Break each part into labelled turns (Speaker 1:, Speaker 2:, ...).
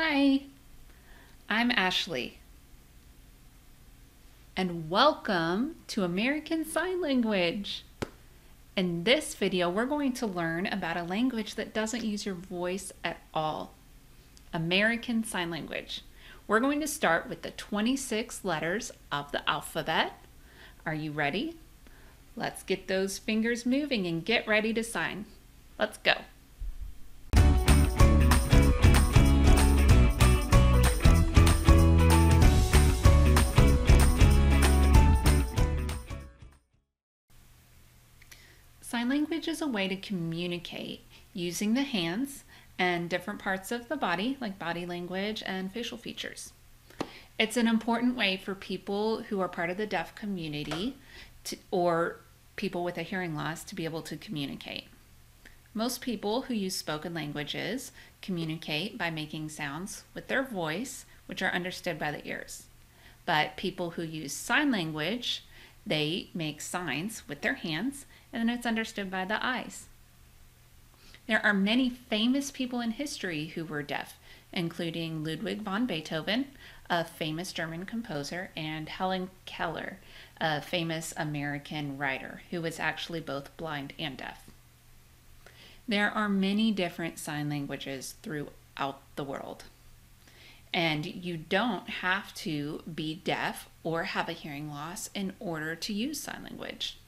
Speaker 1: Hi, I'm Ashley, and welcome to American Sign Language. In this video, we're going to learn about a language that doesn't use your voice at all, American Sign Language. We're going to start with the 26 letters of the alphabet. Are you ready? Let's get those fingers moving and get ready to sign. Let's go. Sign language is a way to communicate using the hands and different parts of the body, like body language and facial features. It's an important way for people who are part of the deaf community or people with a hearing loss to be able to communicate. Most people who use spoken languages communicate by making sounds with their voice, which are understood by the ears. But people who use sign language, they make signs with their hands, and then it's understood by the eyes. There are many famous people in history who were deaf, including Ludwig van Beethoven, a famous German composer, and Helen Keller, a famous American writer who was actually both blind and deaf. There are many different sign languages throughout the world. And you don't have to be deaf or have a hearing loss in order to use sign language.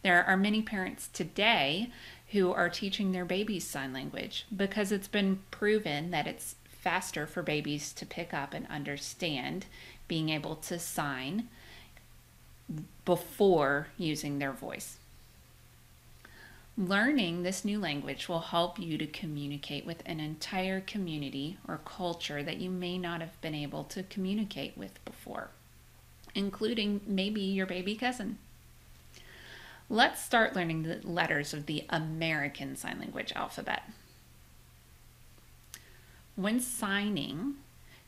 Speaker 1: There are many parents today who are teaching their babies sign language because it's been proven that it's faster for babies to pick up and understand being able to sign before using their voice. Learning this new language will help you to communicate with an entire community or culture that you may not have been able to communicate with before, including maybe your baby cousin. Let's start learning the letters of the American Sign Language alphabet. When signing,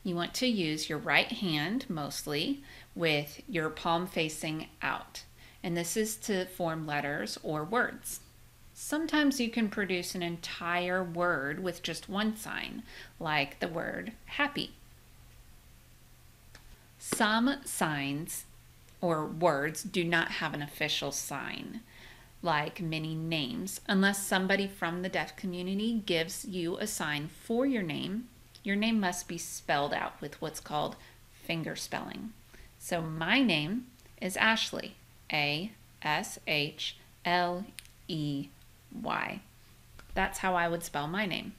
Speaker 1: you want to use your right hand mostly with your palm facing out, and this is to form letters or words. Sometimes you can produce an entire word with just one sign, like the word happy. Some signs or words do not have an official sign, like many names. Unless somebody from the deaf community gives you a sign for your name must be spelled out with what's called fingerspelling. So my name is Ashley, A-S-H-L-E-Y. That's how I would spell my name.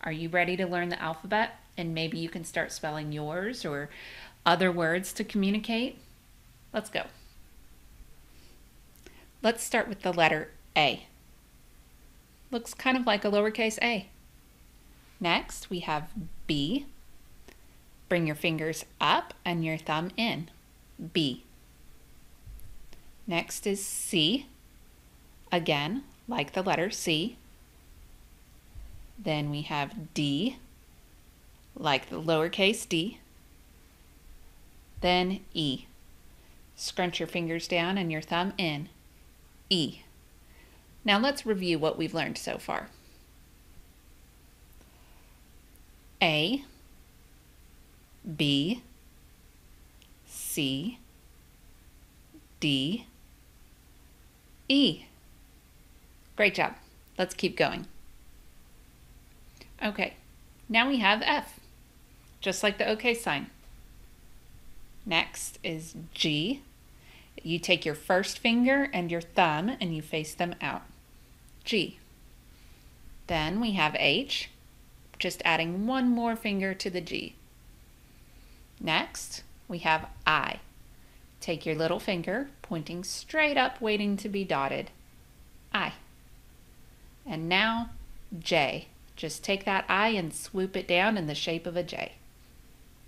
Speaker 1: Are you ready to learn the alphabet? And maybe you can start spelling yours or other words to communicate? Let's go. Let's start with the letter A. Looks kind of like a lowercase a. Next, we have B. Bring your fingers up and your thumb in. B. Next is C. Again, like the letter C. Then we have D, like the lowercase d. Then E. Scrunch your fingers down and your thumb in. E. Now let's review what we've learned so far. A, B, C, D, E. Great job. Let's keep going. Okay, now we have F, just like the OK sign. Next is G. You take your first finger and your thumb and you face them out. G. Then we have H, just adding one more finger to the G. Next, we have I. Take your little finger, pointing straight up, waiting to be dotted. I. And now J. Just take that I and swoop it down in the shape of a J.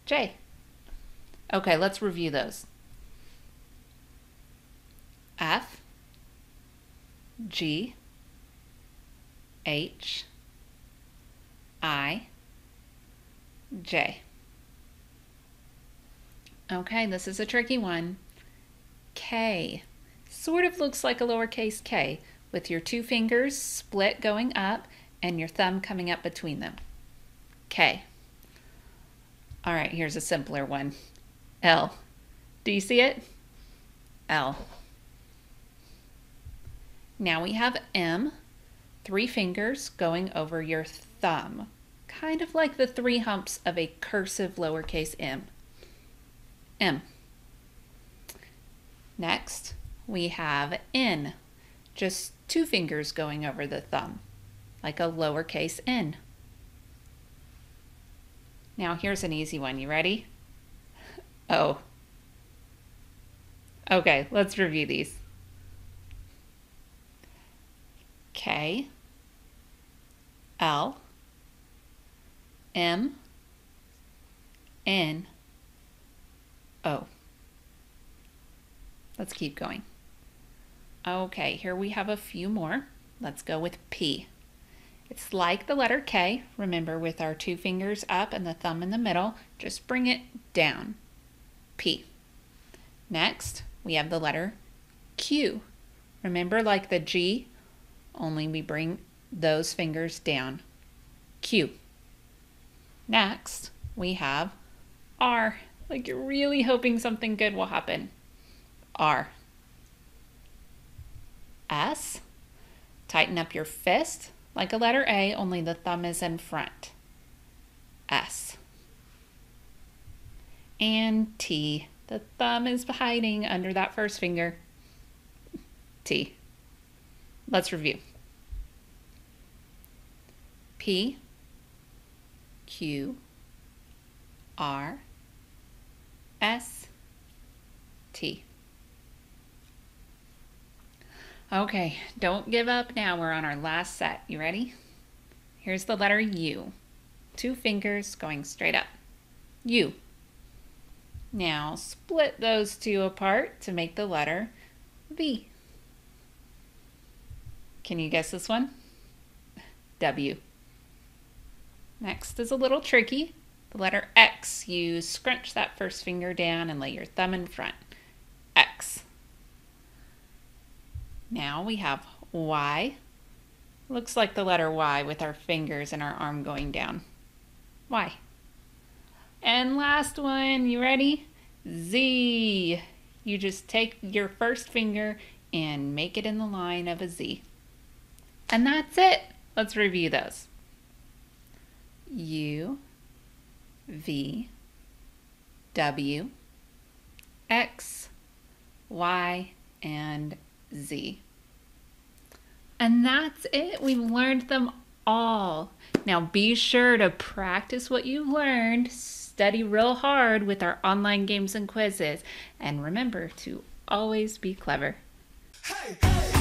Speaker 1: J. Okay, let's review those. F, G, H, I, J. Okay, this is a tricky one. K. Sort of looks like a lowercase k with your two fingers split going up and your thumb coming up between them. K. All right, here's a simpler one. L. Do you see it? L. Now we have M, 3 fingers going over your thumb, kind of like the 3 humps of a cursive lowercase m. M. Next, we have N, just 2 fingers going over the thumb, like a lowercase n. Now here's an easy one. You ready? O. Okay, let's review these. K, L, M, N, O. Let's keep going. Okay, here we have a few more. Let's go with P. It's like the letter K, remember, with our 2 fingers up and the thumb in the middle. Just bring it down. P. Next, we have the letter Q. Remember, like the G, only we bring those fingers down. Q. Next, we have R, like you're really hoping something good will happen. R. S. Tighten up your fist, like a letter A, only the thumb is in front. S. And T. The thumb is hiding under that first finger. T. Let's review. P, Q, R, S, T. Okay, don't give up now. We're on our last set. You ready? Here's the letter U. 2 fingers going straight up. U. Now split those 2 apart to make the letter V. Can you guess this one? W. Next is a little tricky. The letter X. You scrunch that first finger down and lay your thumb in front. X. Now we have Y. Looks like the letter Y with our fingers and our arm going down. Y. And last one, you ready? Z. You just take your first finger and make it in the line of a Z. And that's it. Let's review those. U, V, W, X, Y, and Z. And that's it. We've learned them all. Now be sure to practice what you've learned, study real hard with our online games and quizzes, and remember to always be clever.
Speaker 2: Hey, hey.